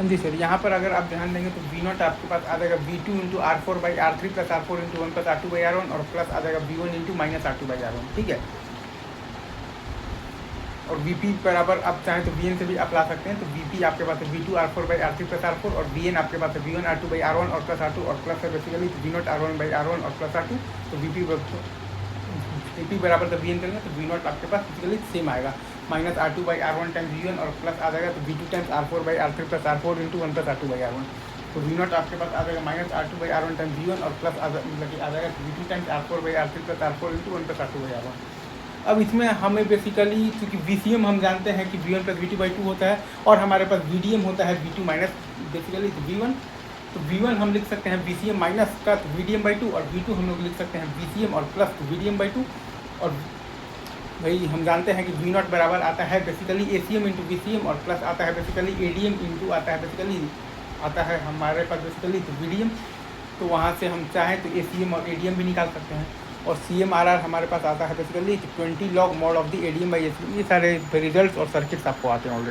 जी sir, यहाँ पर अगर आप ध्यान देंगे तो V0 आपके पास आ जाएगा V2 into R4/R3 plus R4 into 1 plus R2/R1 और प्लस आ जाएगा V1 इंटू माइनस R2/R1, ठीक है। और Vp बराबर आप चाहें तो Vn से भी आप ला सकते हैं, तो Vp आपके पास है V2 R4/R3 प्लस R4 और Vn आपके पास है V1 R2/R1 और प्लस R2 और प्लस है बेसिकली V0 R1/R1 और प्लस R2, तो Vp बराबर जब Vn करेंगे तो V0 आपके पास बेसिकली सेम आएगा, माइनस R2/R1 टाइम्स V1 और प्लस आ जाएगा तो V2 times R4/R3 plus R4 into 1 plus R2/R1, तो V0 आपके पास आ जाएगा माइनस R2/R1 टाइम्स V1 और प्लस मतलब आ जाएगा V2 times R4/R3 plus R4 into 1 plus R2/R1। अब इसमें हमें बेसिकली क्योंकि VCM हम जानते हैं कि V1 प्लस V2/2 होता है और हमारे पास VDM होता है V2 माइनस बेसिकली V1, तो V1 हम लिख सकते हैं VCM माइनस का VDM/2 और V2 हम लोग लिख सकते हैं VCM और प्लस VDM/2, और भाई हम जानते हैं कि V0 बराबर आता है बेसिकली ACM इंटू VCM और प्लस आता है बेसिकली ADM इंटू आता है बेसिकली आता है हमारे पास बेसिकली तो VDM, तो वहाँ से हम चाहें तो ACM और ADM भी निकाल सकते हैं, और CMRR हमारे पास आता है basically 20 log mod of the ADM/ACM। ये सारे रिजल्ट्स और सर्किट्स आपको आते हैं ऑलरेडी।